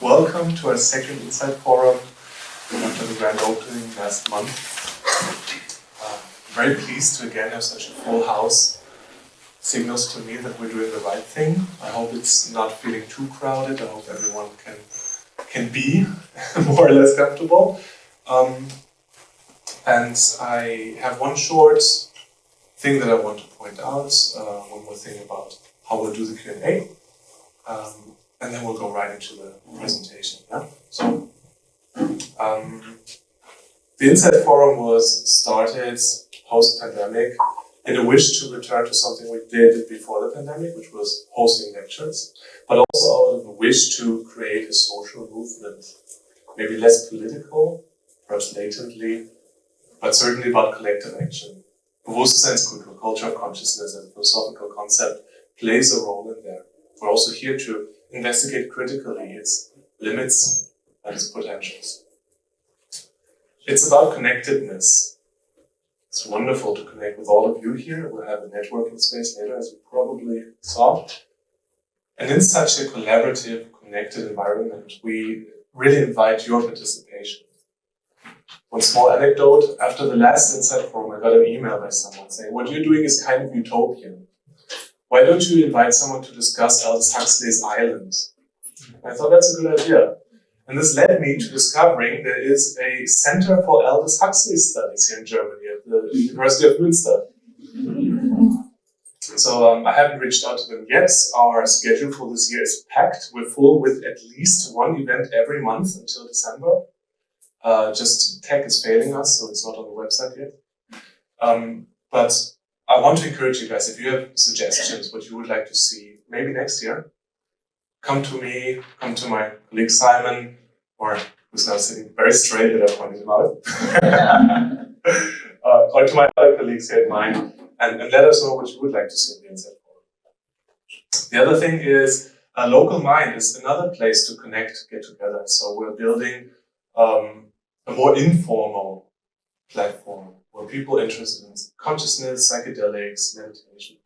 Welcome to our second Insight Forum after the grand opening last month. I'm very pleased to again have such a full house. Signals to me that we're doing the right thing. I hope it's not feeling too crowded. I hope everyone can be more or less comfortable. And I have one short thing that I want to point out, one more thing about how we'll do the Q&A, and then we'll go right into the presentation. Yeah? So, the Insight Forum was started post-pandemic in a wish to return to something we did before the pandemic, which was hosting lectures, but also out of a wish to create a social movement, maybe less political, perhaps latently, but certainly about collective action. Bewusstseinskultur, culture of consciousness as a philosophical concept, plays a role in there. We're also here to investigate critically its limits and its potentials. It's about connectedness. It's wonderful to connect with all of you here. We'll have a networking space later, as you probably saw. And in such a collaborative, connected environment, we really invite your participation. One small anecdote, after the last Insight Forum, I got an email by someone saying, what you're doing is kind of utopian. Why don't you invite someone to discuss Aldous Huxley's Island? I thought that's a good idea. And this led me to discovering there is a Center for Aldous Huxley Studies here in Germany at the University of Münster. So I haven't reached out to them yet. Our schedule for this year is packed. We're full with at least one event every month until December. Just tech is failing us, so it's not on the website yet. But I want to encourage you guys, if you have suggestions, what you would like to see, maybe next year, come to me, come to my colleague Simon, or who's now sitting very straight that I pointed him out, or to my other colleagues here at mine, and let us know what you would like to see in the Insight Forum. The other thing is, a local mind is another place to connect, get together. So we're building a more informal platform where people interested in consciousness, psychedelics, meditation,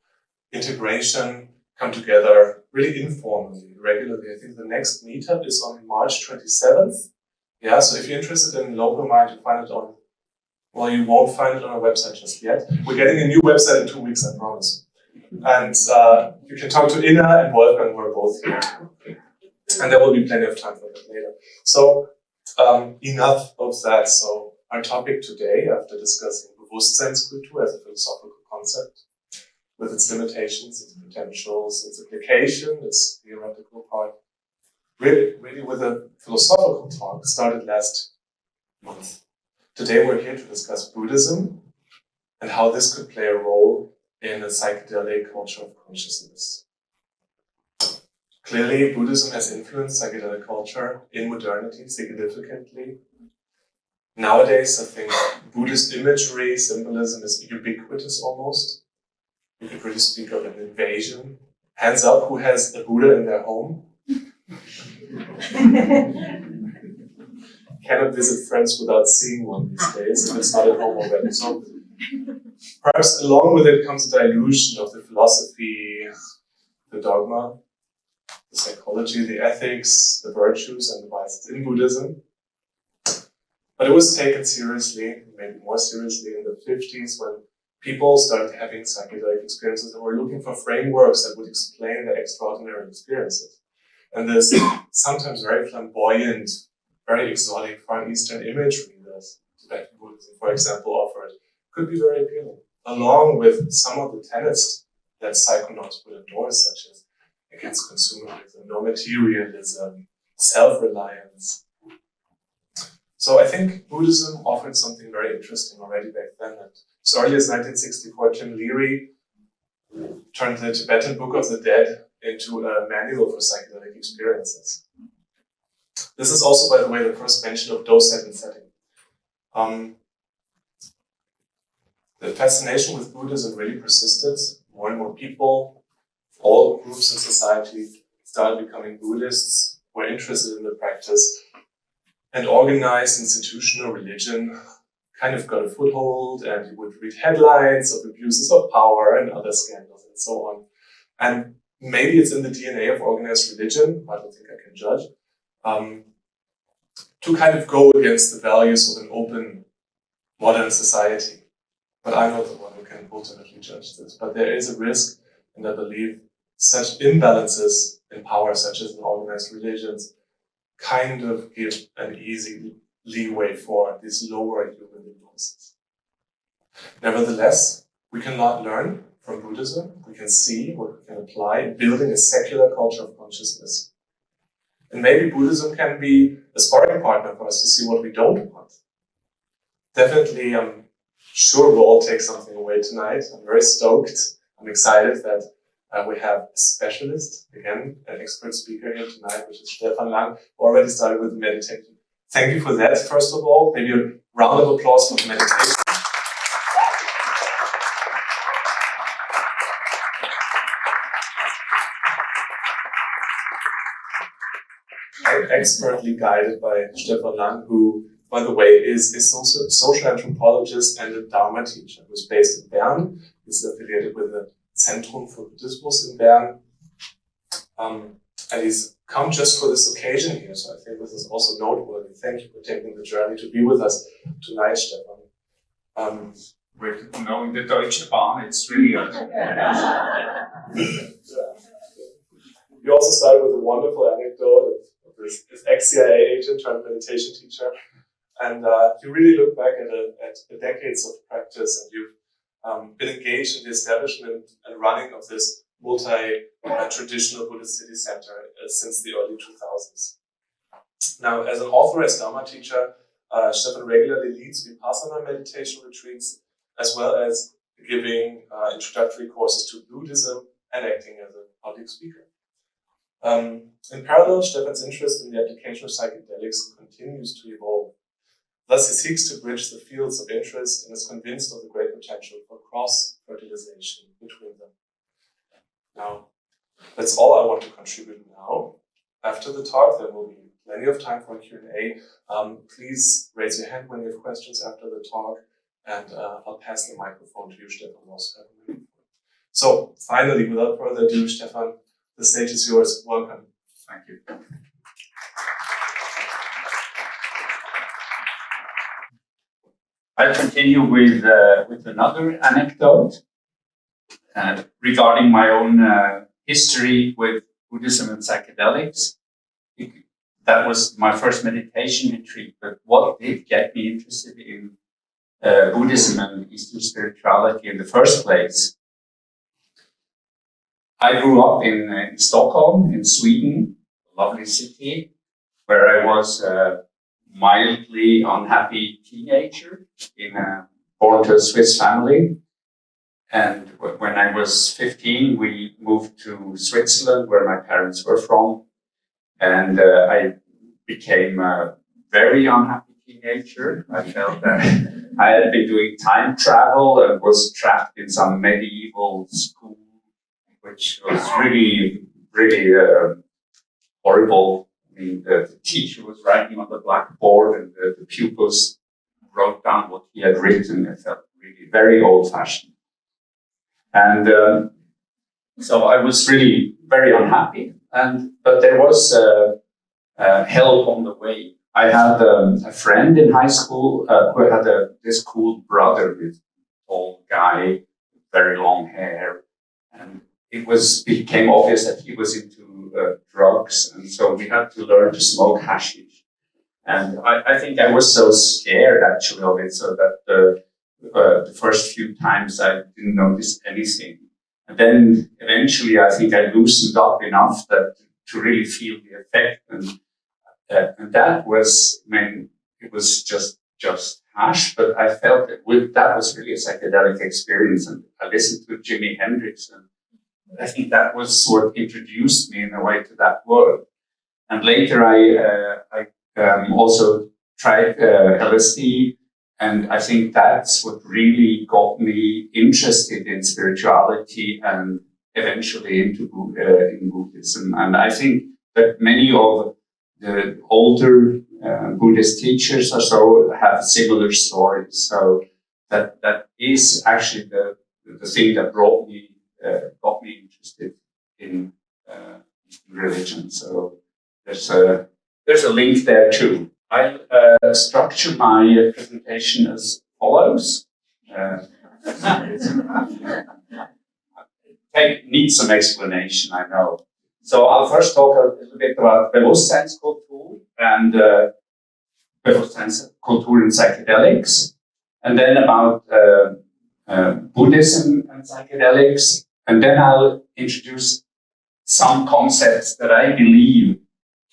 integration come together really informally, regularly. I think the next meetup is on March 27th. Yeah, so if you're interested in local mind, you find it on, well, you won't find it on our website just yet. We're getting a new website in 2 weeks, I promise. And you can talk to Inna and Wolfgang, who are both here. And there will be plenty of time for that later. So, enough of that. So our topic today, after discussing Bewusstseinskultur as a philosophical concept, with its limitations, its potentials, its application, its theoretical part, really with a philosophical talk, started last month. Today we're here to discuss Buddhism and how this could play a role in a psychedelic culture of consciousness. Clearly, Buddhism has influenced psychedelic culture in modernity significantly. Nowadays, I think Buddhist imagery, symbolism is ubiquitous almost. You could really speak of an invasion. Hands up, who has a Buddha in their home? Cannot visit friends without seeing one these days, if it's not at home already. So perhaps along with it comes a dilution of the philosophy, the dogma, the psychology, the ethics, the virtues, and the vices in Buddhism. But it was taken seriously, maybe more seriously in the 50s when people started having psychedelic experiences and were looking for frameworks that would explain their extraordinary experiences. And this sometimes very flamboyant, very exotic Far Eastern imagery that Tibetan Buddhism, for example, offered could be very appealing, along with some of the tenets that psychonauts would endorse, such as against consumerism, no materialism, self-reliance. So I think Buddhism offered something very interesting already back then. And as early as 1964, Tim Leary turned the Tibetan Book of the Dead into a manual for psychedelic experiences. This is also, by the way, the first mention of dose-set and setting. The fascination with Buddhism really persisted. More and more people, all groups in society, started becoming Buddhists, were interested in the practice, and organized institutional religion kind of got a foothold, and you would read headlines of abuses of power and other scandals and so on. And maybe it's in the DNA of organized religion, I don't think I can judge, to kind of go against the values of an open modern society. But I'm not the one who can ultimately judge this. But there is a risk, and I believe such imbalances in power, such as in organized religions, kind of give an easy leeway for these lower human impulses. Nevertheless, we can learn from Buddhism. We can see what we can apply in building a secular culture of consciousness. And maybe Buddhism can be a sparring partner for us to see what we don't want. Definitely, I'm sure we'll all take something away tonight. I'm very stoked. I'm excited that we have a specialist, again, an expert speaker here tonight, which is Stefan Lang, who already started with the meditation. Thank you for that, first of all. Maybe a round of applause for the meditation. I'm expertly guided by Stefan Lang, who, by the way, is also a social anthropologist and a Dharma teacher, who's based in Bern. He's affiliated with the Zentrum für Buddhismus in Bern. And he's come just for this occasion here, so I think this is also noteworthy. Thank you for taking the journey to be with us tonight, Stefan. With knowing the Deutsche Bahn, it's really You also started with a wonderful anecdote of this ex-CIA agent turned meditation teacher. And you really look back at the decades of practice, and you've been engaged in the establishment and running of this multi-traditional Buddhist city center since the early 2000s. Now, as an authorized Dharma teacher, Stefan regularly leads Vipassana meditation retreats, as well as giving introductory courses to Buddhism and acting as a public speaker. In parallel, Stefan's interest in the application of psychedelics continues to evolve. Thus, he seeks to bridge the fields of interest and is convinced of the great potential for cross-fertilization between them. Now, that's all I want to contribute now. After the talk, there will be plenty of time for Q&A. Please raise your hand when you have questions after the talk, and I'll pass the microphone to you, Stefan. So, finally, without further ado, Stefan, the stage is yours. Welcome. Thank you. I'll continue with another anecdote regarding my own history with Buddhism and psychedelics. That was my first meditation retreat, but what did get me interested in Buddhism and Eastern spirituality in the first place? I grew up in Stockholm, in Sweden, a lovely city, where I was a mildly unhappy teenager born to a Swiss family. And when I was 15, we moved to Switzerland, where my parents were from. And I became a very unhappy teenager. I felt that I had been doing time travel and was trapped in some medieval school, which was really, really horrible. I mean, the teacher was writing on the blackboard and the pupils wrote down what he had written. It felt really very old-fashioned. And so I was really very unhappy. But there was help on the way. I had a friend in high school who had this cool brother, this tall guy, very long hair. And it became obvious that he was into drugs, and so we had to learn to smoke hashish. And I think I was so scared actually of it, so that the first few times I didn't notice anything. And then eventually I think I loosened up enough to really feel the effect. And that was, I mean, it was just hash, but I felt that was really a psychedelic experience. And I listened to Jimi Hendrix, and I think that was sort of introduced me in a way to that world. And later I also tried LSD, and I think that's what really got me interested in spirituality and eventually into in Buddhism. And I think that many of the older Buddhist teachers or so have similar stories. So that is actually the thing that got me interested in religion. So there's there's a link there too. I'll structure my presentation as follows. Needs some explanation, I know. So I'll first talk a little bit about Bewusstseinskultur and Bewusstseinskultur and psychedelics, and then about Buddhism and psychedelics, and then I'll introduce some concepts that I believe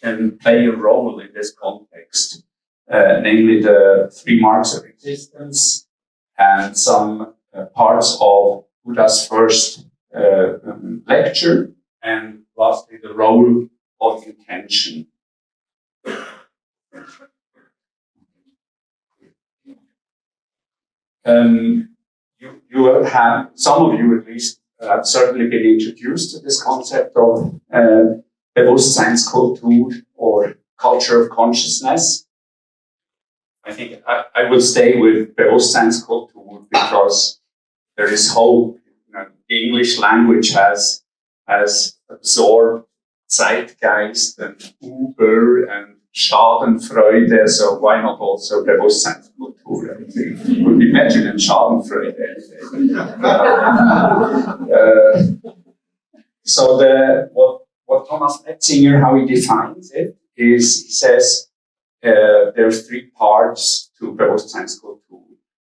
can play a role in this context, namely the 3 marks of existence and some parts of Buddha's first lecture, and lastly the role of intention. You will have, some of you at least, have certainly been introduced to this concept of Bewusstseinskultur, or culture of consciousness. I think I will stay with Bewusstseinskultur because there is hope. The English language has absorbed Zeitgeist and Uber and Schadenfreude, so why not also Bewusstseinskultur? I think it would be better than Schadenfreude. So what Thomas Metzinger, how he defines it, is he says there's 3 parts to Bewusstseinskultur.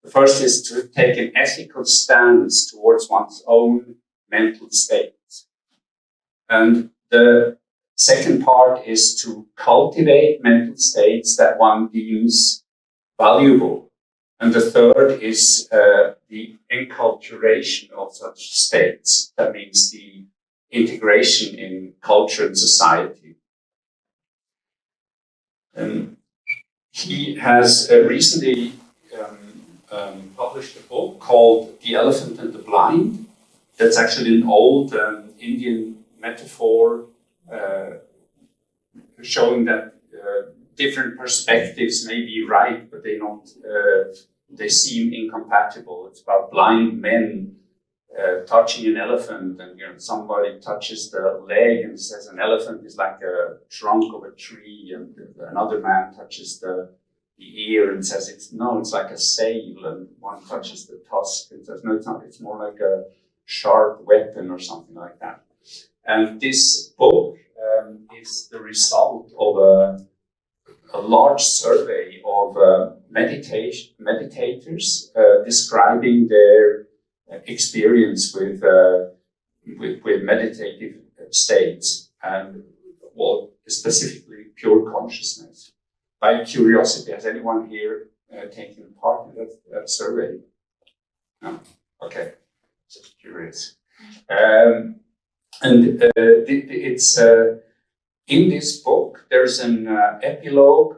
The first is to take an ethical stance towards one's own mental state. And the second part is to cultivate mental states that one deems valuable. And the third is the enculturation of such states. That means the integration in culture and society. He has recently published a book called The Elephant and the Blind. That's actually an old Indian metaphor showing that different perspectives may be right, but they seem incompatible. It's about blind men touching an elephant, and somebody touches the leg and says an elephant is like a trunk of a tree, and another man touches the ear and says it's like a sail, and one touches the tusk and says no, it's not, it's more like a sharp weapon or something like that. And this book is the result of a large survey of meditators describing their experience with meditative states, and specifically pure consciousness. By curiosity, has anyone here taken part in that survey? No? Okay, just curious. It's in this book, there's an epilogue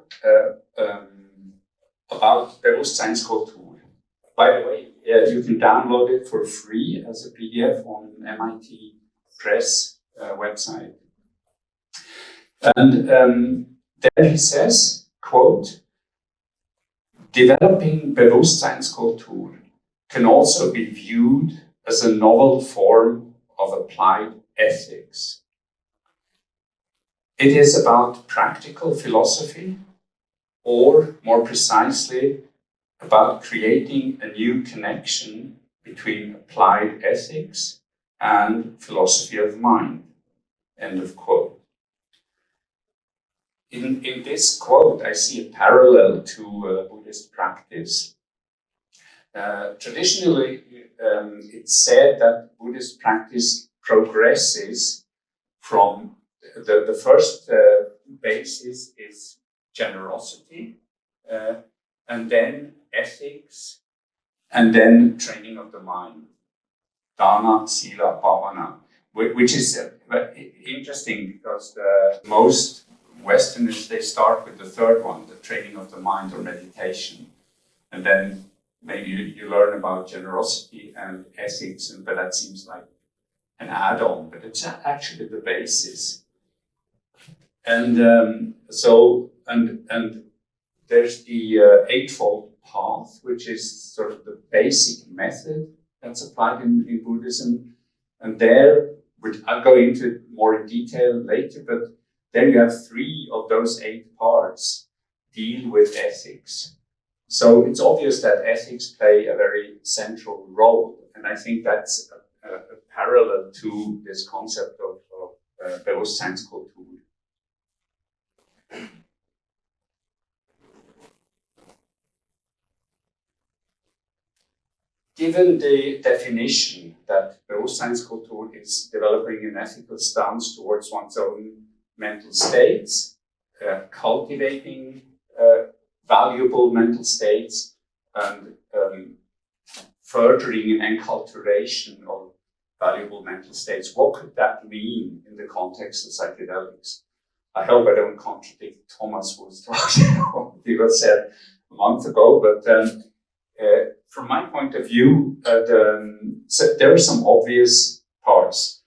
about Bewusstseinskultur. By the way, you can download it for free as a PDF on MIT Press website. And there he says, quote, developing Bewusstseinskultur can also be viewed as a novel form of applied ethics. It is about practical philosophy, or more precisely, about creating a new connection between applied ethics and philosophy of mind. End of quote. In this quote, I see a parallel to Buddhist practice. Traditionally, it's said that Buddhist practice progresses from the first basis is generosity, and then ethics, and then training of the mind. Dana, Sila, Bhavana, which is interesting because most Westerners, they start with the third one, the training of the mind or meditation. And then maybe you learn about generosity and ethics, but that seems like an add-on, but it's actually the basis. And so there's the Eightfold Path, which is sort of the basic method that's applied in Buddhism. And there, which I'll go into more in detail later, but then you have 3 of those 8 parts deal with ethics. So it's obvious that ethics play a very central role. And I think that's a parallel to this concept of Bewusstseinskultur. Given the definition that Bewusstseinskultur is developing an ethical stance towards one's own mental states, cultivating valuable mental states, and furthering an enculturation of valuable mental states, what could that mean in the context of psychedelics? I hope I don't contradict Thomas, who was talking about what he said a month ago, but from my point of view, so there are some obvious parts.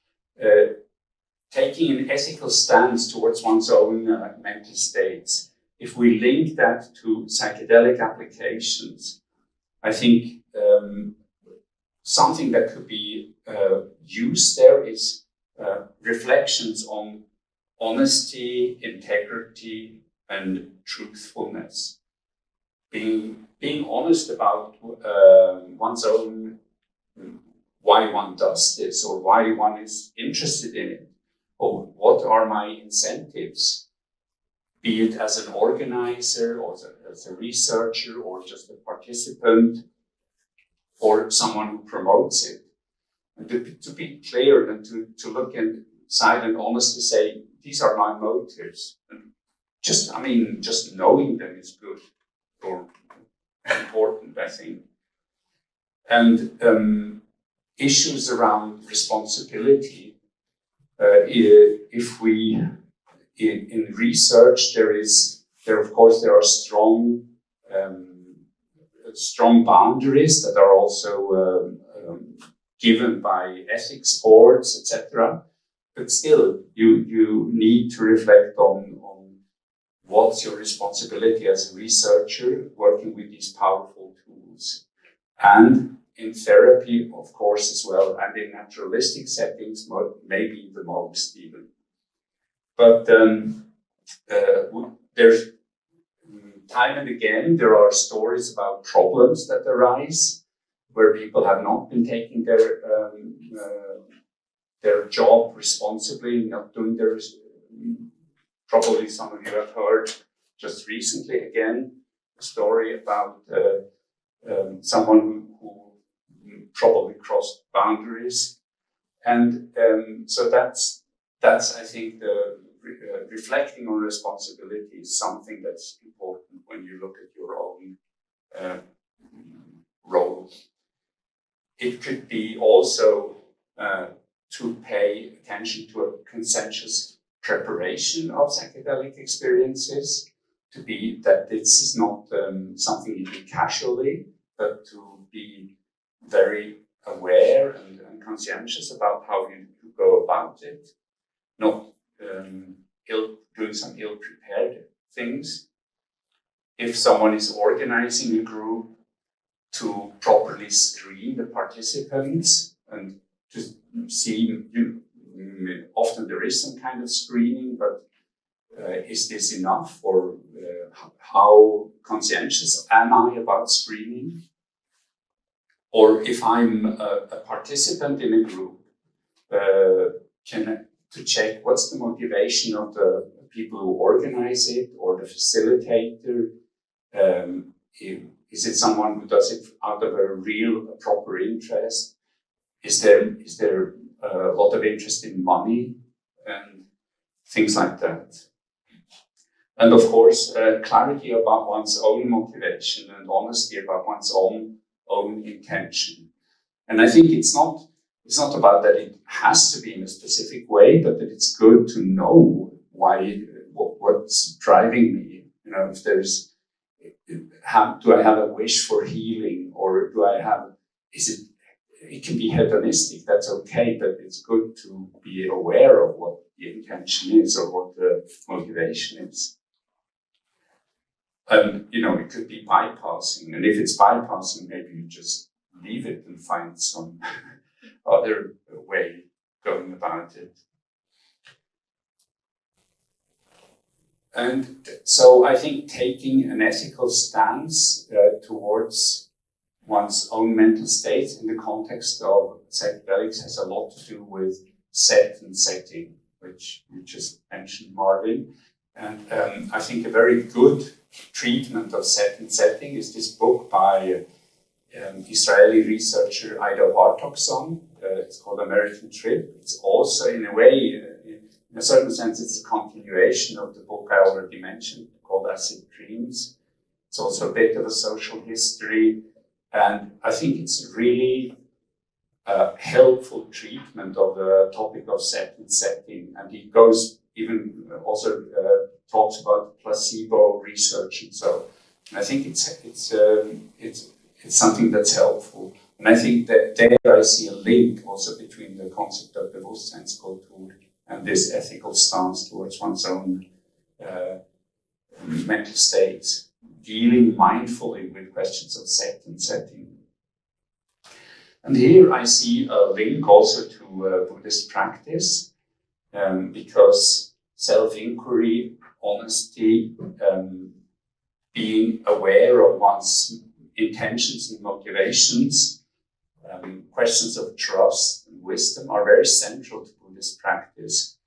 Taking an ethical stance towards one's own mental states, if we link that to psychedelic applications, I think something that could be used there is reflections on honesty, integrity, and truthfulness. Being honest about one's own, why one does this, or why one is interested in it, or what are my incentives, be it as an organizer, or as a researcher, or just a participant, or someone who promotes it. And to be clear and to look inside and honestly say, these are my motives. And just knowing them is good, or important, I think. And issues around responsibility, if we, in research, there are strong boundaries that are also given by ethics boards, etc. But still, you need to reflect on what's your responsibility as a researcher working with these powerful tools. And in therapy, of course, as well, and in naturalistic settings, maybe the most even. But there's time and again, there are stories about problems that arise where people have not been taking their job responsibly, not doing their. Probably some of you have heard just recently again a story about someone who probably crossed boundaries, and so that's I think the reflecting on responsibility is something that's important when you look at your own role. It could be also to pay attention to a conscientious preparation of psychedelic experiences, to be that this is not something you do casually, but to be very aware and conscientious about how you go about it, not doing some ill-prepared things. If someone is organizing a group, to properly screen the participants and to see, often there is some kind of screening, but is this enough, or how conscientious am I about screening? Or if I'm a participant in a group, to check what's the motivation of the people who organize it or the facilitator. Is it someone who does it out of a proper interest? Is there a lot of interest in money and things like that? And of course, clarity about one's own motivation and honesty about one's own intention. And I think it's not about that it has to be in a specific way, but that it's good to know what's driving me. If there's, do I have a wish for healing, or it can be hedonistic, that's okay, but it's good to be aware of what the intention is or what the motivation is. And, it could be bypassing. And if it's bypassing, maybe you just leave it and find some other way going about it. And so I think taking an ethical stance towards one's own mental state in the context of psychedelics has a lot to do with set and setting, which you just mentioned, Marvin. And I think a very good treatment of set and setting is this book by Israeli researcher Ida Hartogson. It's called American Trip. It's also, in a way, in a certain sense, it's a continuation of the book I already mentioned called Acid Dreams. It's also a bit of a social history. And I think it's really a helpful treatment of the topic of set and setting. And it goes even also talks about placebo research and so. And I think it's something that's helpful. And I think that there I see a link also between the concept of Bewusstseinskultur and this ethical stance towards one's own mental state, dealing mindfully with questions of set and setting. And here I see a link also to Buddhist practice, because self-inquiry, honesty, being aware of one's intentions and motivations, questions of trust and wisdom are very central to Buddhist practice.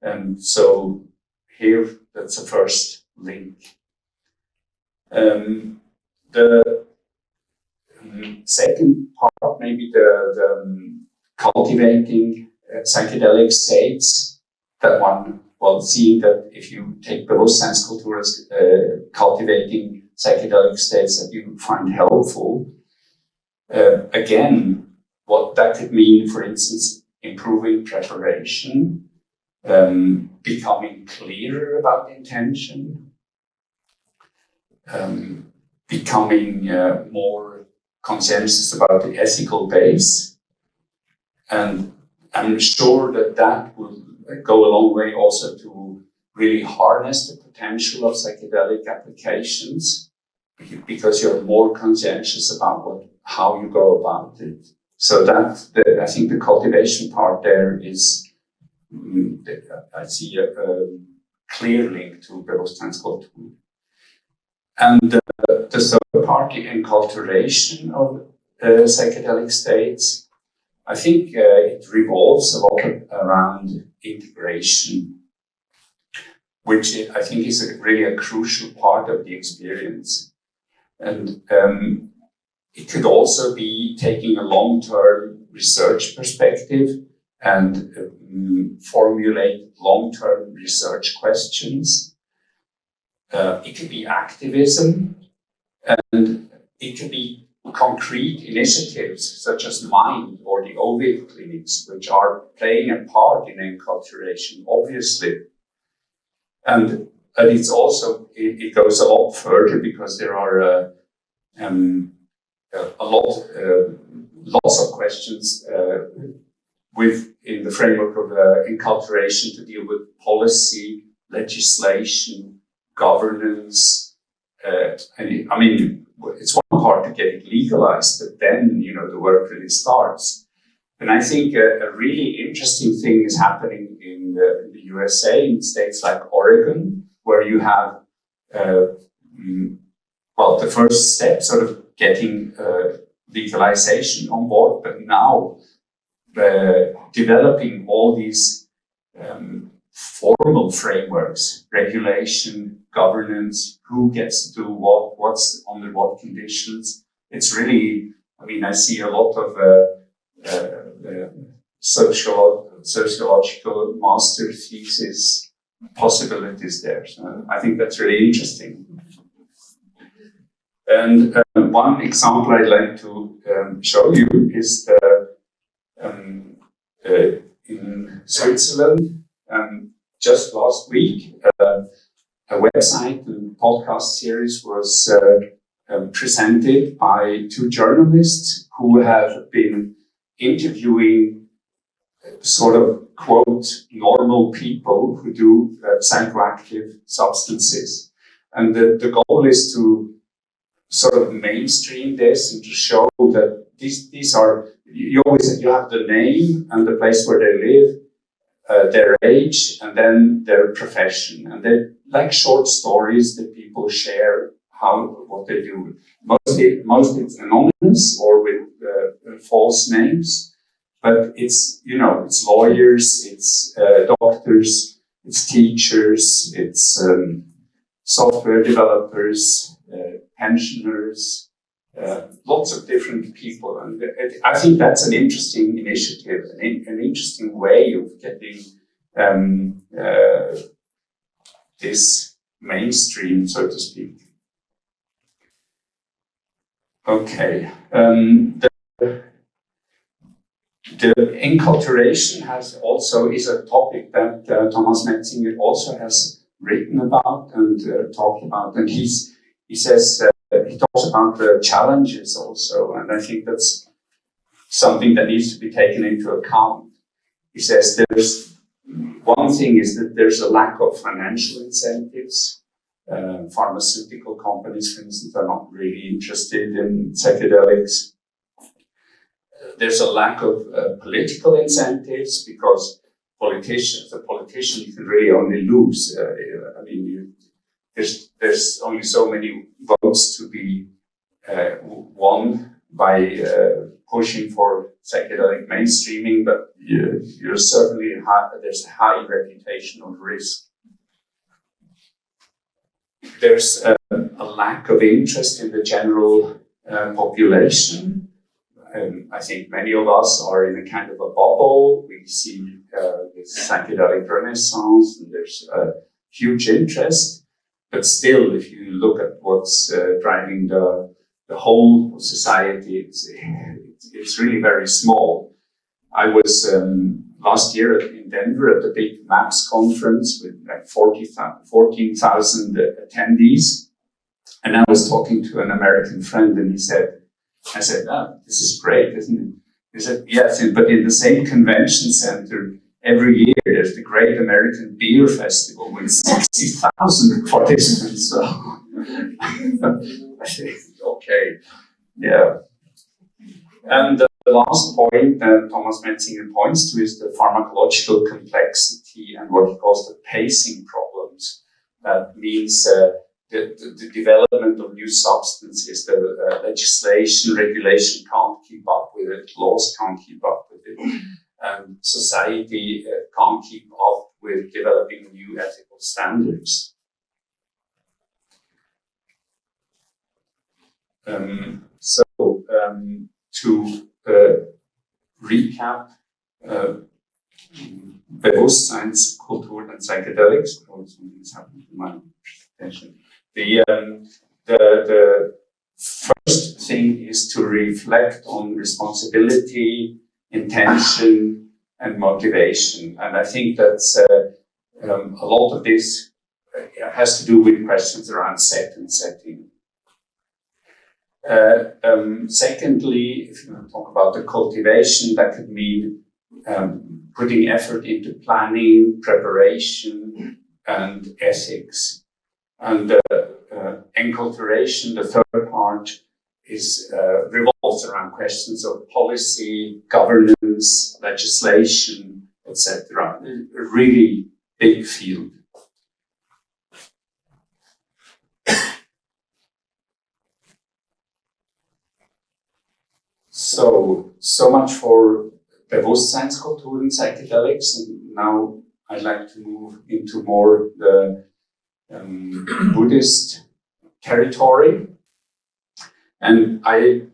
And so here, that's the first link. The second part, maybe the cultivating psychedelic states, that one, well, seeing that if you take Bewusstseinskultur as cultivating psychedelic states that you find helpful, again, what that could mean, for instance, improving preparation, becoming clearer about intention, becoming more conscientious about the ethical base. And I'm sure that that will go a long way also to really harness the potential of psychedelic applications, because you're more conscientious about how you go about it. So I think the cultivation part there is, I see a clear link to Bewusstseinskultur. And the third part, the enculturation of psychedelic states, I think it revolves a lot around integration, which I think is really a crucial part of the experience. And it could also be taking a long-term research perspective and formulate long-term research questions. It could be activism, and it could be concrete initiatives such as MIND or the OVID clinics, which are playing a part in enculturation, obviously. And it's also, it goes a lot further, because there are lots of questions in the framework of enculturation to deal with policy, legislation, governance. I mean, it's one part to get it legalized, but then, the work really starts. And I think a really interesting thing is happening in the USA, in states like Oregon, where you have, the first step, sort of getting legalization on board, but now developing all these formal frameworks, regulation, governance, who gets to do what, what's under what conditions. It's really, I see a lot of sociological master thesis possibilities there. So I think that's really interesting. And one example I'd like to show you is in Switzerland, just last week, a website and podcast series was presented by two journalists who have been interviewing sort of, quote, normal people who do psychoactive substances. And the goal is to sort of mainstream this and to show that these are, you have the name and the place where they live, their age, and then their profession. And they're like short stories that people share what they do. Mostly it's anonymous or with false names, but it's lawyers, it's doctors, it's teachers, it's software developers, pensioners, lots of different people. And I think that's an interesting initiative, an interesting way of getting this mainstream, so to speak. Okay. The enculturation is a topic that Thomas Metzinger also has written about and talked about, and he says he talks about the challenges also, and I think that's something that needs to be taken into account. He says there's one thing is that there's a lack of financial incentives. Pharmaceutical companies, for instance, are not really interested in psychedelics. There's a lack of political incentives because the politician you can really only lose. There's only so many votes to be won by pushing for psychedelic mainstreaming, but you're certainly there's a high reputational risk. There's a lack of interest in the general population. I think many of us are in a kind of a bubble. We see this psychedelic renaissance, and there's a huge interest. But still, if you look at what's driving the whole society, it's really very small. I was last year in Denver at the big MAPS conference with like 14,000 attendees. And I was talking to an American friend, and I said, this is great, isn't it? He said, yes, but in the same convention center, every year there's the Great American Beer Festival with 60,000 participants. So I said, okay, yeah. And the last point that Thomas Metzinger points to is the pharmacological complexity and what he calls the pacing problems. That means the development of new substances, the legislation, regulation can't keep up with it, laws can't keep up with it, and society can't keep up with developing new ethical standards. To recap, Bewusstseinskultur and psychedelics, something's happened to my presentation. The first thing is to reflect on responsibility, intention, and motivation. And I think that's a lot of this has to do with questions around set and setting. Secondly, if you want to talk about the cultivation, that could mean putting effort into planning, preparation, and ethics. And enculturation, the third part, revolves around questions of policy, governance, legislation, etc. A really big field. So much for Bewusstseinskultur and psychedelics, and now I'd like to move into more the Buddhist territory. And I'd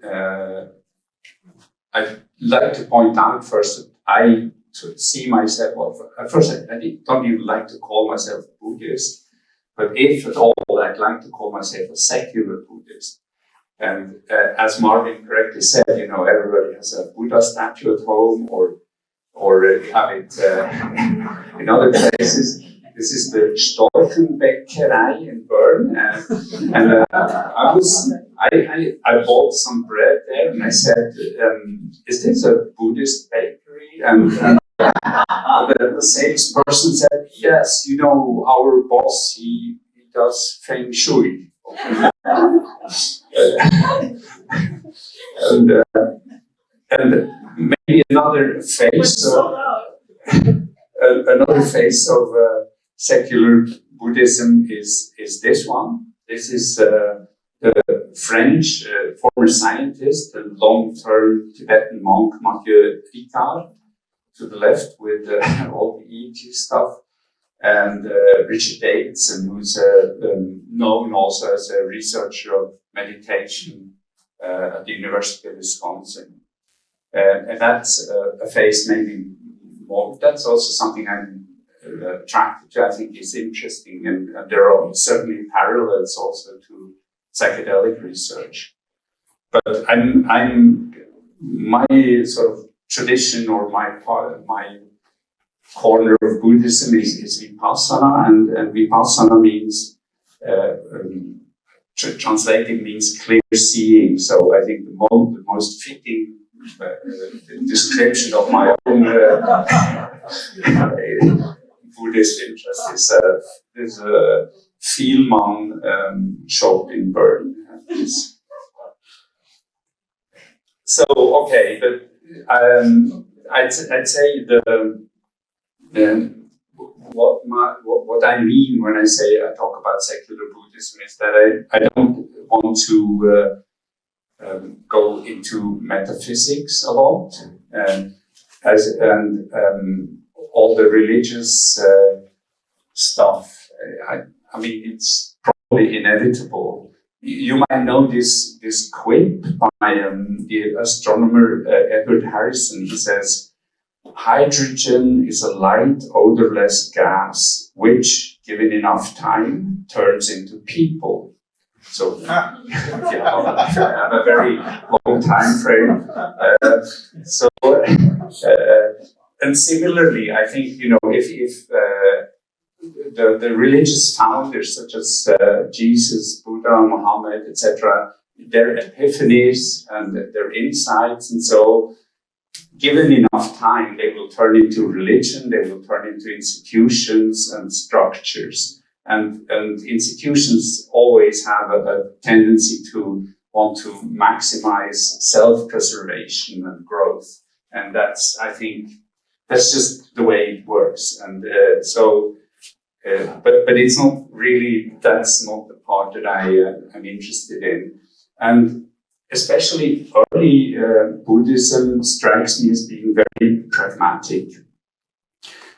like to point out first that I see myself, well, at first I don't even like to call myself Buddhist, but if at all, I'd like to call myself a secular Buddhist. And as Marvin correctly said, everybody has a Buddha statue at home or you have it in other places. This is the Storchenbäckerei in Bern, and I bought some bread there, and I said, "Is this a Buddhist bakery?" And the salesperson said, "Yes, our boss he does feng shui." and maybe another phase. another phase of secular Buddhism is this one. This is the French former scientist and long-term Tibetan monk Mathieu Ricard, to the left with all the EEG stuff, and Richard Davidson, who's known also as a researcher of meditation at the University of Wisconsin. And that's a phase maybe more. That's also something I'm attracted to. I think is interesting, and there are certainly parallels also to psychedelic research. But my sort of tradition or my corner of Buddhism is Vipassana, and Vipassana means translated means clear seeing. So I think the most fitting description of my own Buddhist interest is a Vielmann shop in Bern. So okay, but I'd say what I mean when I say I talk about secular Buddhism is that I don't want to go into metaphysics a lot, and all the religious stuff. I mean, it's probably inevitable. You might know this quip by the astronomer Edward Harrison. He says, "Hydrogen is a light, odorless gas, which, given enough time, turns into people." So, yeah, I have a very long time frame. And similarly, I think, if the religious founders such as Jesus, Buddha, Muhammad, etc., their epiphanies and their insights, and so, given enough time, they will turn into religion, they will turn into institutions and structures. And institutions always have a tendency to want to maximize self-preservation and growth. And I think, that's just the way it works. And but it's not really, that's not the part that I'm interested in. And especially early Buddhism strikes me as being very pragmatic.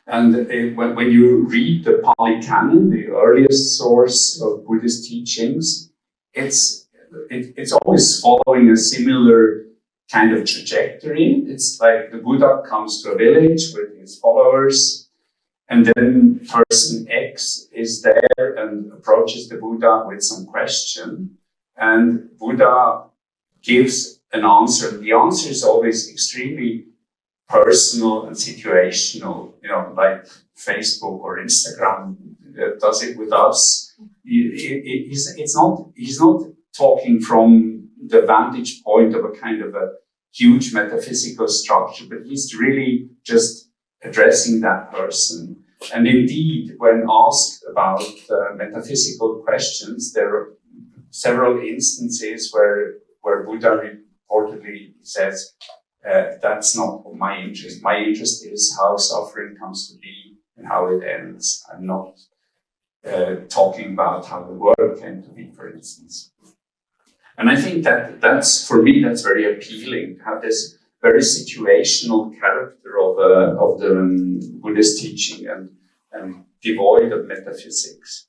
And when you read the Pali Canon, the earliest source of Buddhist teachings, it's always following a similar kind of trajectory. It's like the Buddha comes to a village with his followers, and then person X is there and approaches the Buddha with some question, and Buddha gives an answer. The answer is always extremely personal and situational, like Facebook or Instagram does it with us. He's not talking from the vantage point of a kind of a huge metaphysical structure, but he's really just addressing that person. And indeed, when asked about metaphysical questions, there are several instances where Buddha reportedly says, that's not my interest. My interest is how suffering comes to be and how it ends. I'm not talking about how the world came to be, for instance. And I think that's for me, that's very appealing to have this very situational character of the Buddhist teaching and devoid of metaphysics.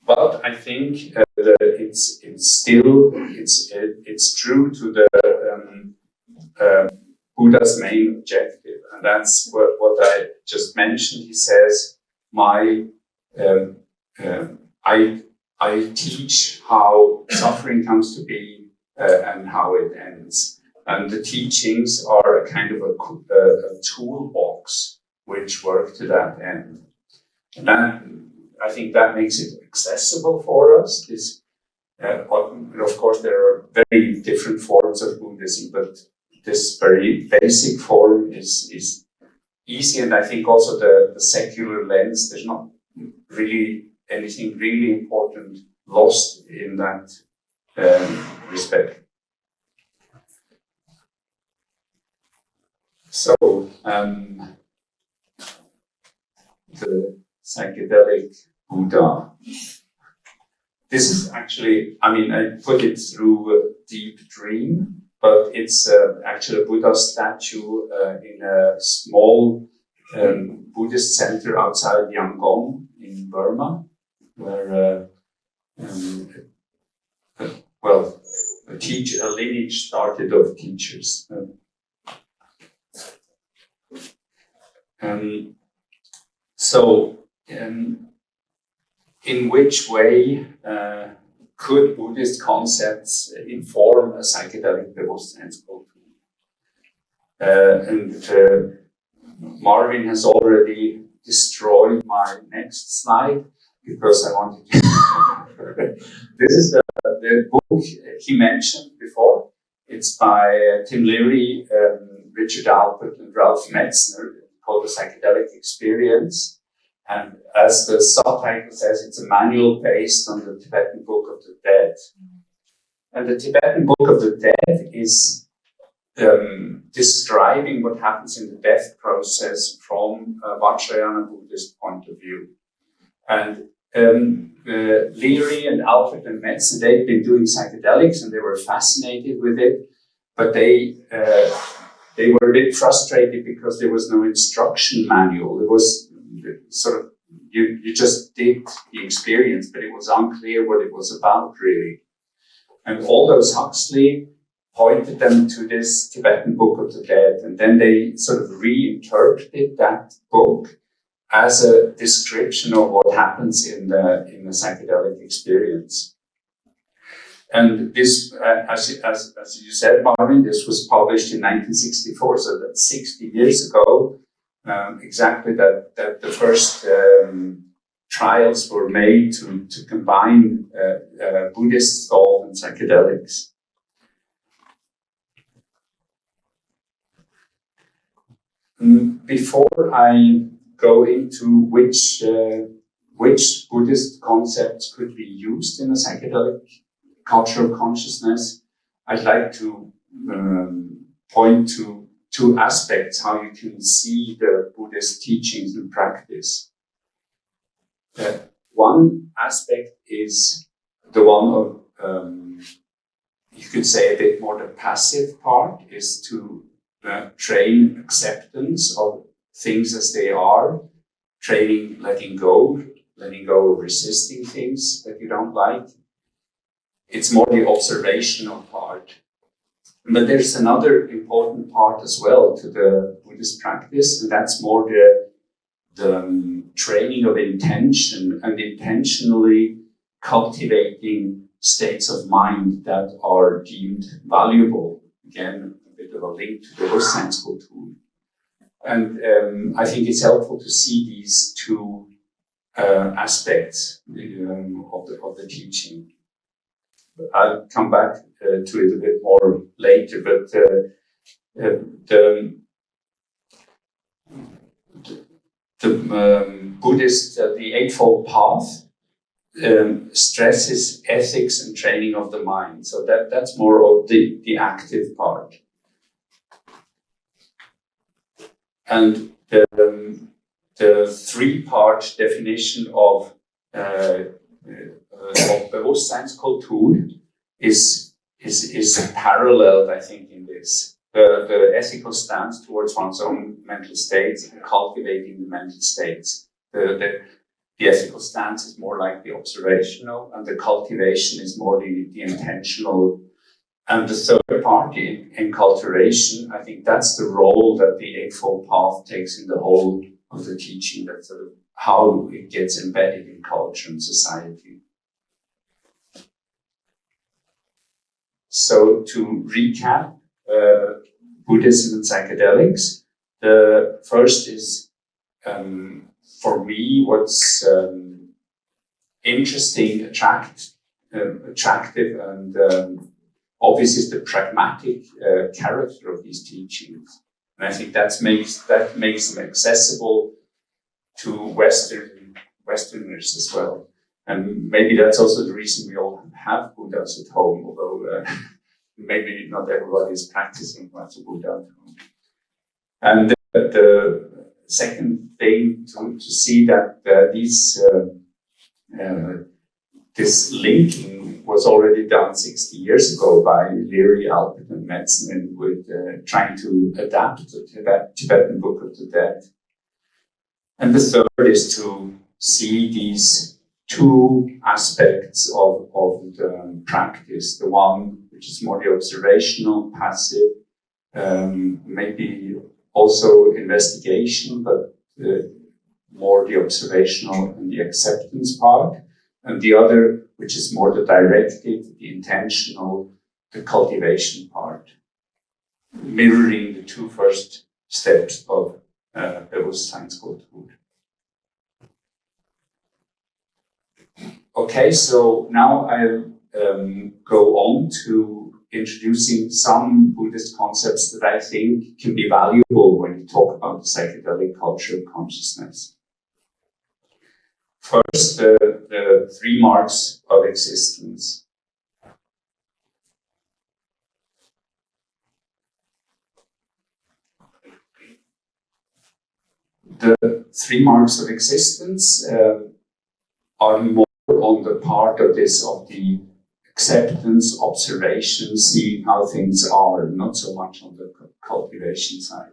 But I think that it's true to the Buddha's main objective, and that's what I just mentioned. He says, I teach how suffering comes to be and how it ends. And the teachings are a kind of a toolbox which work to that end. And I think that makes it accessible for us. Of course, there are very different forms of Buddhism, but this very basic form is easy. And I think also the secular lens, there's not really anything really important lost in that respect. So the psychedelic Buddha. This is actually, I mean, I put it through a deep dream, but it's actually a Buddha statue in a small Buddhist center outside Yangon in Burma, where, a lineage started of teachers. In which way could Buddhist concepts inform a psychedelic Bewusstseinskultur? Marvin has already destroyed my next slide because I wanted to. This is the book he mentioned before. It's by Tim Leary, Richard Alpert, and Ralph Metzner, called The Psychedelic Experience. And as the subtitle says, it's a manual based on the Tibetan Book of the Dead. And the Tibetan Book of the Dead is describing what happens in the death process from a Vajrayana Buddhist point of view. And Leary and Alfred and Metz, they've been doing psychedelics and they were fascinated with it, but they were a bit frustrated because there was no instruction manual. It was sort of, you just did the experience, but it was unclear what it was about really. And Aldous Huxley pointed them to this Tibetan Book of the Dead, and then they sort of reinterpreted that book as a description of what happens in the psychedelic experience. And this, as you said, Marvin, this was published in 1964, so that's 60 years ago. Exactly that the first trials were made to combine Buddhist thought and psychedelics. Before I go into which Buddhist concepts could be used in a psychedelic cultural consciousness, I'd like to point to two aspects how you can see the Buddhist teachings and practice. One aspect is the one of, you could say a bit more the passive part, is to train acceptance of things as they are, training letting go of resisting things that you don't like. It's more the observational part. But there's another important part as well to the Buddhist practice, and that's more the training of intention and intentionally cultivating states of mind that are deemed valuable. Again, a bit of a link to the Bewusstseinskultur. And I think it's helpful to see these two aspects of the teaching. I'll come back to it a bit more later, but the Buddhist, the Eightfold Path stresses ethics and training of the mind. So that's more of the active part. And the three-part definition of Bewusstseinskultur is paralleled, I think, in this. The ethical stance towards one's own mental states and cultivating the mental states. The ethical stance is more like the observational, and the cultivation is more the intentional. And the third part, the enculturation, I think that's the role that the Eightfold Path takes in the whole of the teaching. That's sort of how it gets embedded in culture and society. So to recap, Buddhism and psychedelics. The first is, for me, what's interesting, attractive, and obvious is the pragmatic character of these teachings. And I think that makes them accessible to Westerners as well. And maybe that's also the reason we all have Buddhas at home, although maybe not everybody is practicing much Buddha at home. And second thing to see that this linking was already done 60 years ago by Leary, Alpert, and Metzinger with trying to adapt the Tibetan Book of the Dead. And the third is to see these two aspects of the practice. The one which is more the observational, passive, maybe also investigation, but more the observational and the acceptance part. And the other, which is more the directed, the intentional, the cultivation part, mirroring the two first steps of Bewusstseinskultur. Okay, so now I'll go on to introducing some Buddhist concepts that I think can be valuable when you talk about the psychedelic culture of consciousness. First, the three marks of existence. The three marks of existence are more on the part of the acceptance, observation, seeing how things are, not so much on the cultivation side.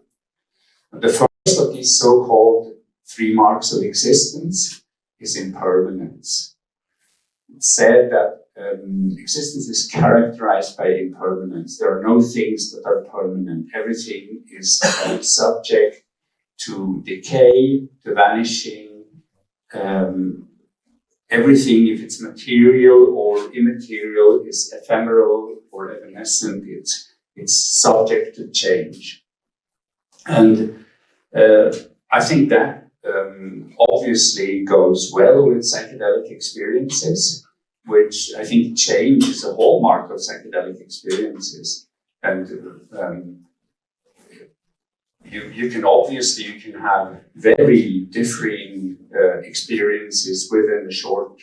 And the first of these so-called three marks of existence is impermanence. It's said that existence is characterized by impermanence. There are no things that are permanent. Everything is subject to decay, to vanishing. Everything, if it's material or immaterial, is ephemeral or evanescent. It's subject to change. And I think that obviously goes well with psychedelic experiences, which I think change is a hallmark of psychedelic experiences. And you can have very differing experiences within a short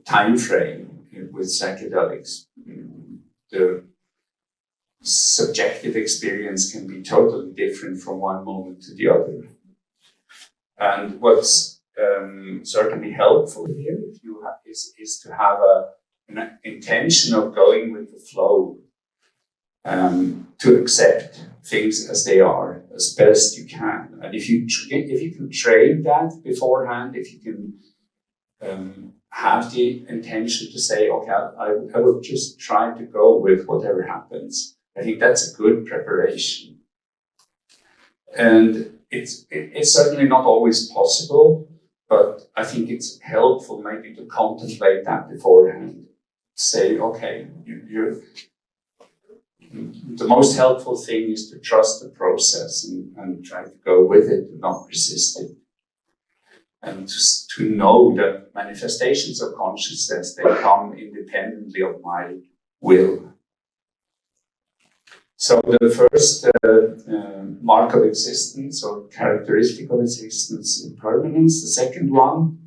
time frame with psychedelics. The subjective experience can be totally different from one moment to the other. And what's certainly helpful here is to have an intention of going with the flow, to accept things as they are as best you can. And if you can train that beforehand, if you can have the intention to say, okay, I will just try to go with whatever happens, I think that's a good preparation. And it's certainly not always possible, but I think it's helpful maybe to contemplate that beforehand. Say, okay, the most helpful thing is to trust the process and try to go with it and not resist it. And to know that manifestations of consciousness, they come independently of my will. So the first mark of existence or characteristic of existence, impermanence. The second one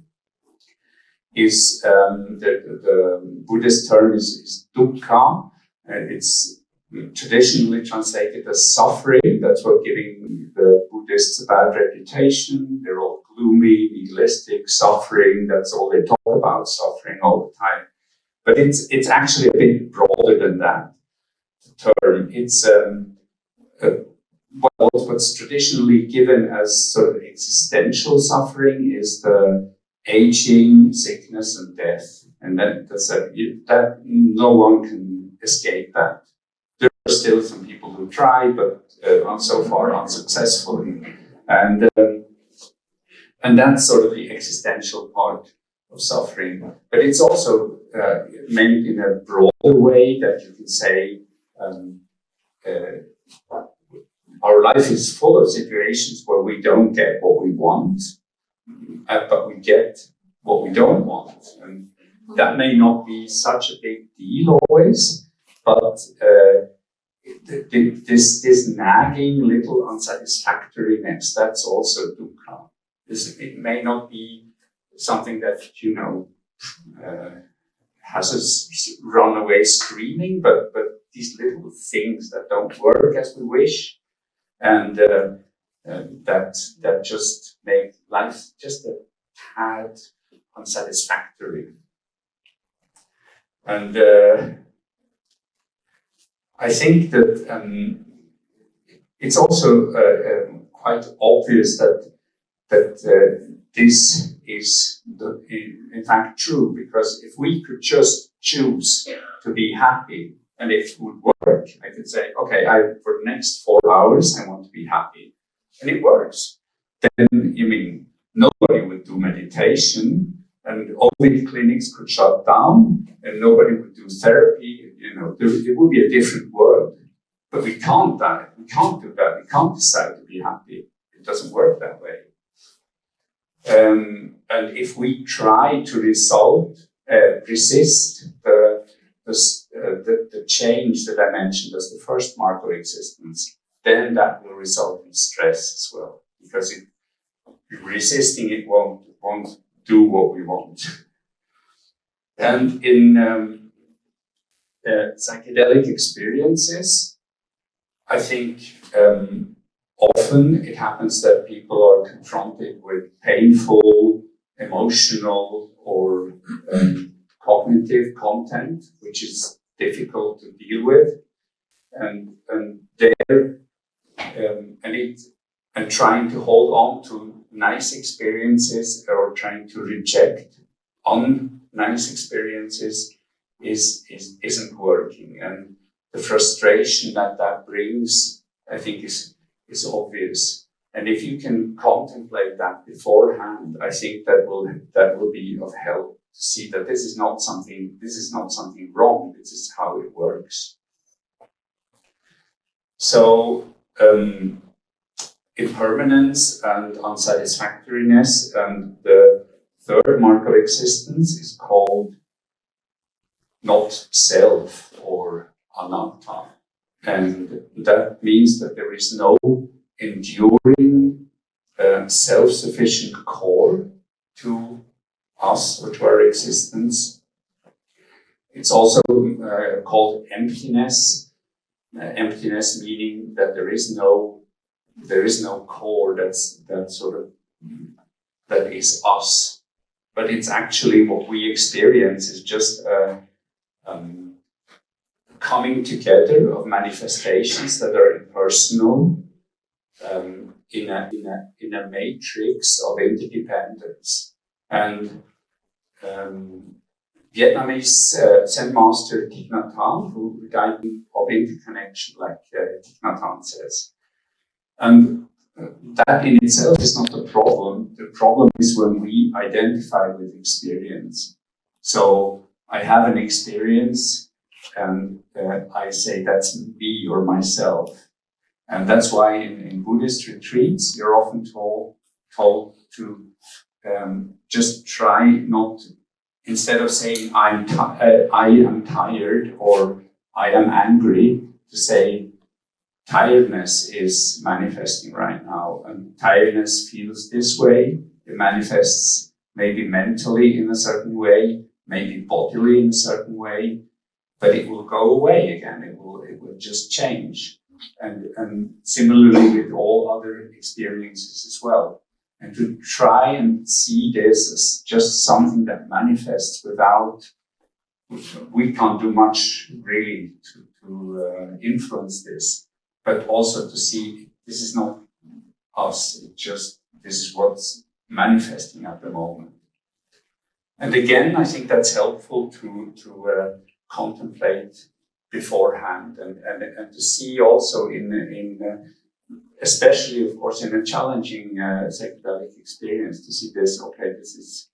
is the Buddhist term is dukkha. It's traditionally translated as suffering. That's what giving the Buddhists a bad reputation. They're all gloomy, nihilistic, suffering. That's all they talk about, suffering all the time. But it's actually a bit broader than that. Term. It's what's traditionally given as sort of existential suffering is the aging, sickness, and death, and that no one can escape that. There are still some people who try, but so far unsuccessfully, and that's sort of the existential part of suffering. But it's also meant in a broader way that you can say. Our life is full of situations where we don't get what we want, but we get what we don't want. And that may not be such a big deal always, but this nagging little unsatisfactoriness, that's also dukkha. It may not be something that, has us run away screaming, but these little things that don't work as we wish. And that just make life just a tad unsatisfactory. And I think that it's also quite obvious that this is in fact true, because if we could just choose to be happy, and if it would work, I could say, okay, for the next 4 hours, I want to be happy, and it works. Then, nobody would do meditation, and all the clinics could shut down, and nobody would do therapy. It would be a different world. But we can't do that. We can't decide to be happy. It doesn't work that way. And if we try to resist the change that I mentioned as the first mark of existence, then that will result in stress as well. Because if resisting it won't do what we want. And in psychedelic experiences, I think often it happens that people are confronted with painful, emotional, or cognitive content, which is difficult to deal with, and trying to hold on to nice experiences or trying to reject unnice experiences isn't working, and the frustration that brings, I think, is obvious. And if you can contemplate that beforehand, I think that will be of help to see that this is not something wrong. This is how it works. So impermanence and unsatisfactoriness, and the third mark of existence is called not self or anatta. And that means that there is no enduring, self-sufficient core to us or to our existence. It's also called emptiness. Emptiness meaning that there is no core that is us. But it's actually what we experience is just coming together of manifestations that are impersonal in a matrix of interdependence. And Vietnamese Zen master Thich Nhat Hanh, who died of interconnection, like Thich Nhat Hanh says. And that in itself is not the problem. The problem is when we identify with experience. So I have an experience, and I say that's me or myself. And that's why in Buddhist retreats, you're often told to just try not, instead of saying I am tired or I am angry, to say tiredness is manifesting right now, and tiredness feels this way. It manifests maybe mentally in a certain way, maybe bodily in a certain way, but it will go away again. It will just change. And similarly with all other experiences as well. And to try and see this as just something that manifests without, we can't do much really to influence this, but also to see this is not us, this is what's manifesting at the moment. And again, I think that's helpful to contemplate beforehand and to see also in especially, of course, in a challenging psychedelic experience, to see this, okay, this is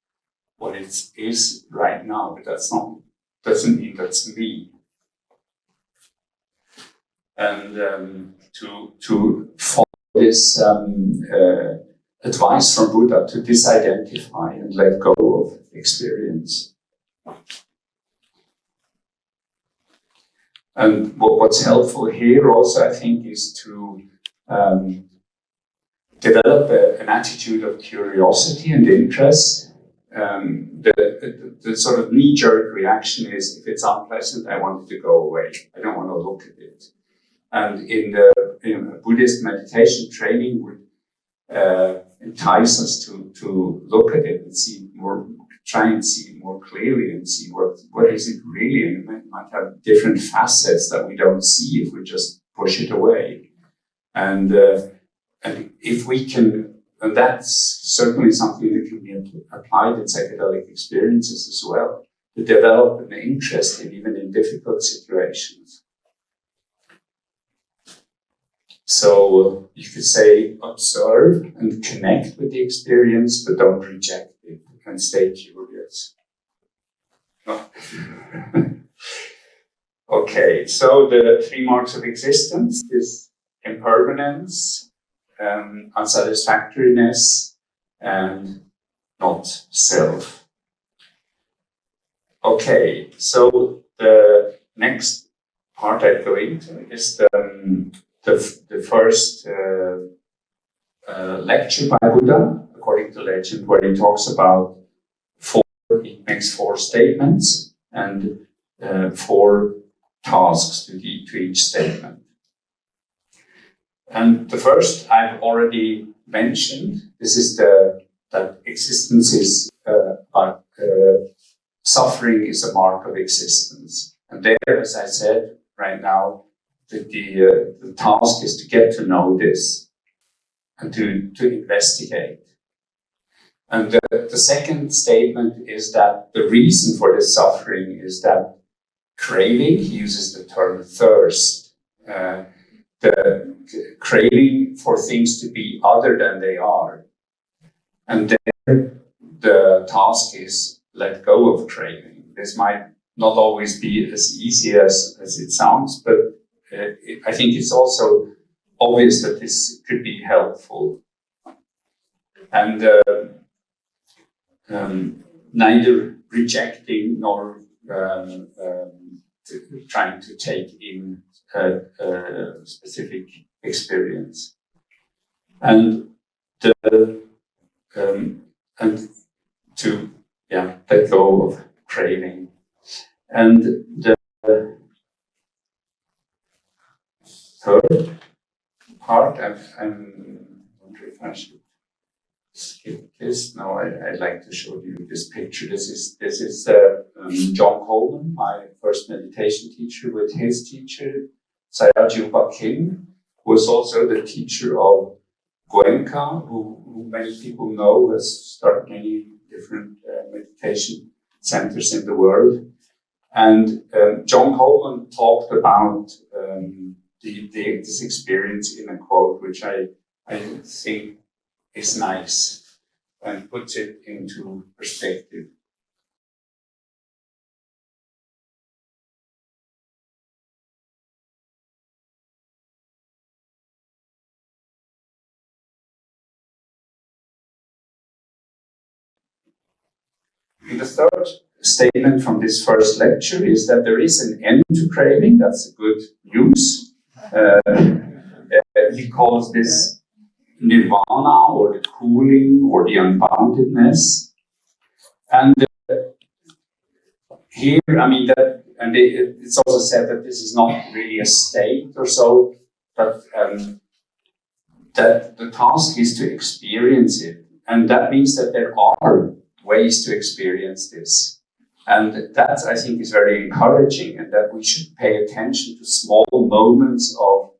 what it is right now, but doesn't mean that's me. And to follow this advice from Buddha to disidentify and let go of experience. And what's helpful here also, I think, is to develop an attitude of curiosity and interest. The sort of knee-jerk reaction is, if it's unpleasant, I want it to go away. I don't want to look at it. And in Buddhist meditation training, entice us to look at it and try and see it more clearly and see what is it really, and it might have different facets that we don't see if we just push it away. And if we can, and that's certainly something that can be applied in psychedelic experiences as well, to develop an interest even in difficult situations. So you could say observe and connect with the experience, but don't reject it. You can stay curious. Okay, so the 3 marks of existence is impermanence, unsatisfactoriness, and not self. Okay, so the next part I go into is the first lecture by Buddha, according to legend, where he talks about he makes 4 statements and 4 tasks to each statement. And the first I've already mentioned. This is that existence is suffering is a mark of existence. And there, as I said, right now, the task is to get to know this and to investigate. And the second statement is that the reason for this suffering is that craving, he uses the term thirst, the craving for things to be other than they are. And then the task is let go of craving. This might not always be as easy as it sounds, but I think it's also obvious that this could be helpful. And neither rejecting nor trying to take in a specific experience, and to let go of craving. And the third part, I'm wondering if I should skip this. No, I'd like to show you this picture. This is John Coleman, my first meditation teacher, with his teacher Sayagyi Kim, who was also the teacher of Goenka, who many people know has started many different meditation centers in the world. And John Coleman talked about this experience in a quote, which I think is nice and puts it into perspective. The third statement from this first lecture is that there is an end to craving. That's good news. He calls this nirvana, or the cooling, or the unboundedness. And here, I mean, it's also said that this is not really a state or so, but that the task is to experience it. And that means that there are ways to experience this. And that, I think, is very encouraging, and that we should pay attention to small moments of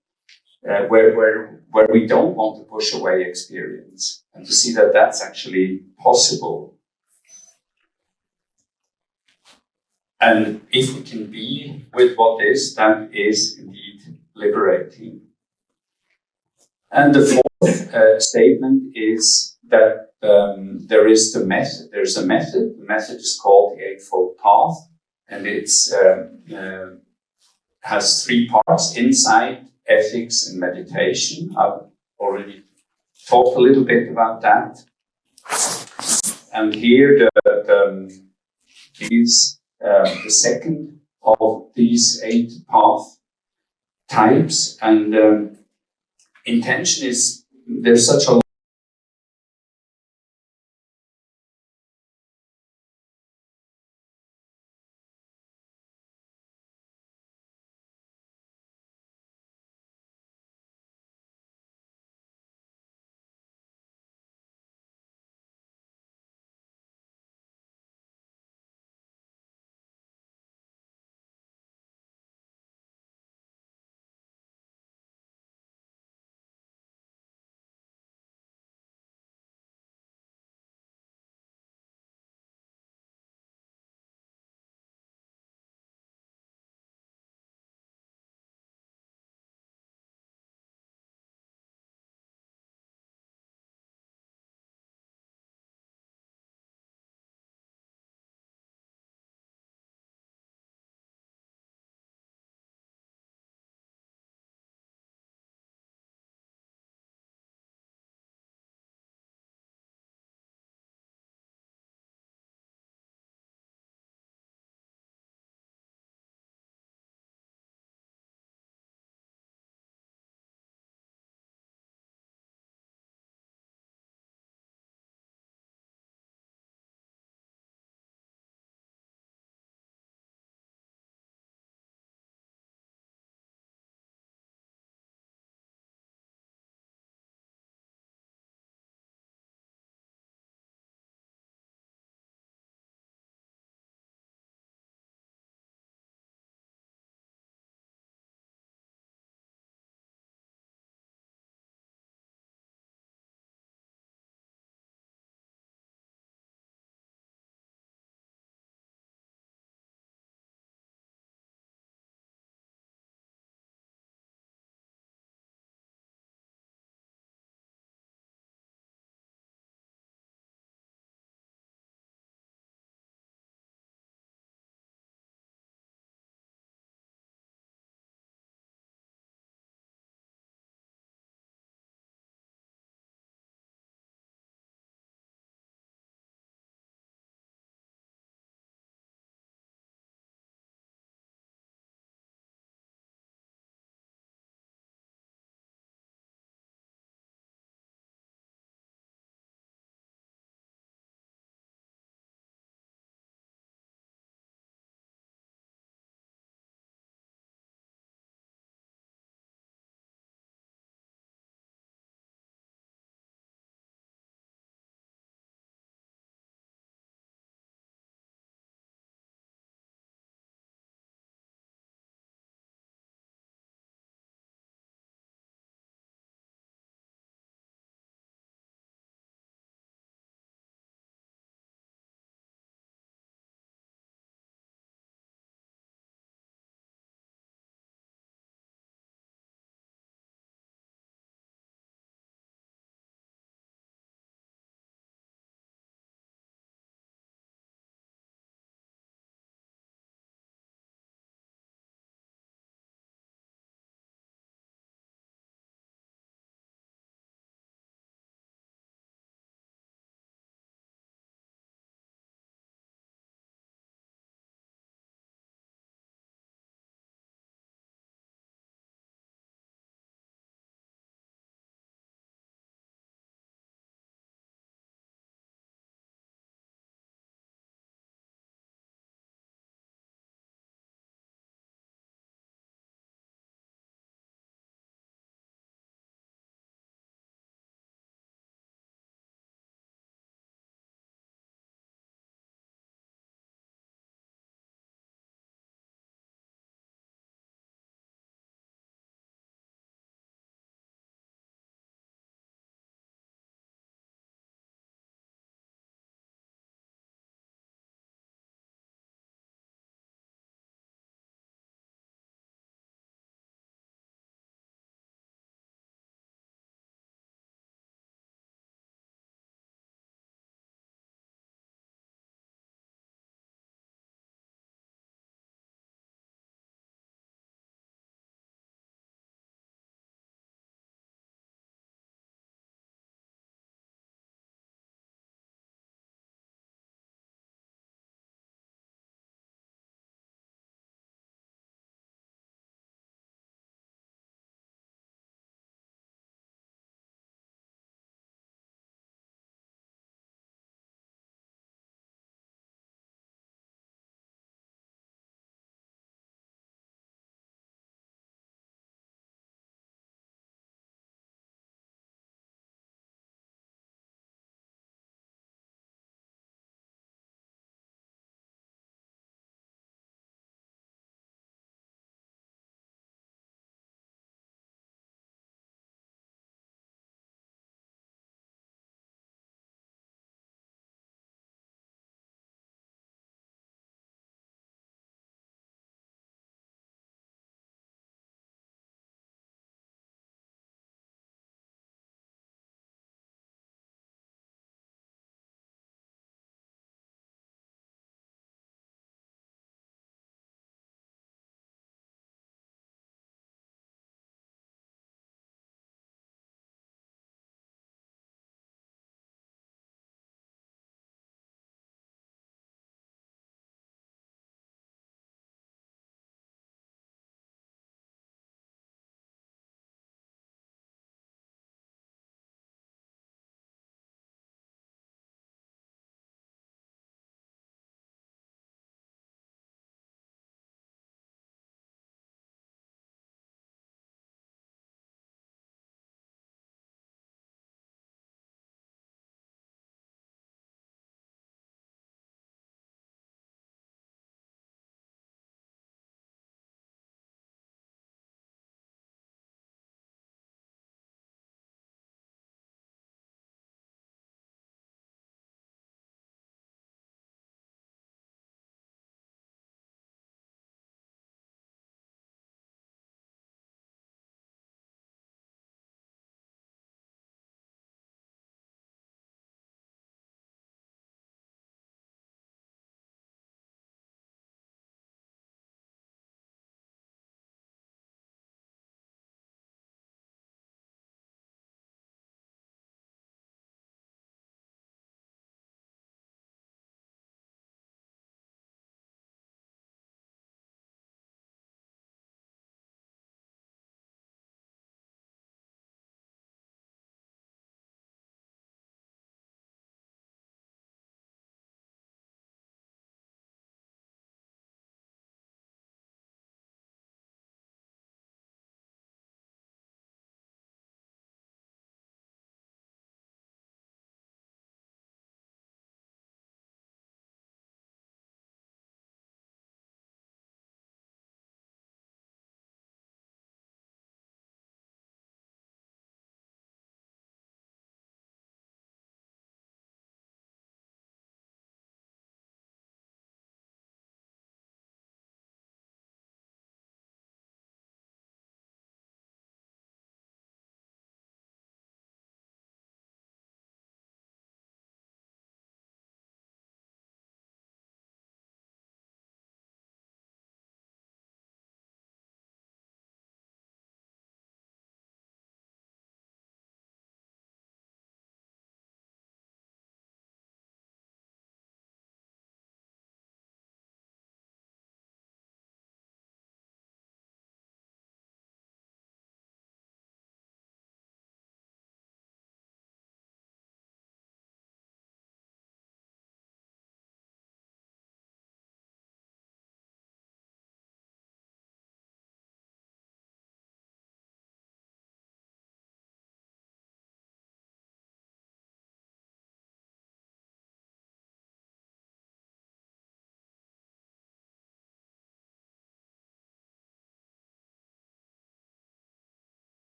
where we don't want to push away experience, and to see that that's actually possible. And if we can be with what is, that is indeed liberating. And the fourth statement is that there's a method. The method is called the Eightfold Path, and it's has 3 parts: insight, ethics, and meditation. I've already talked a little bit about that. And here is the second of these 8 path types. And intention is, there's such a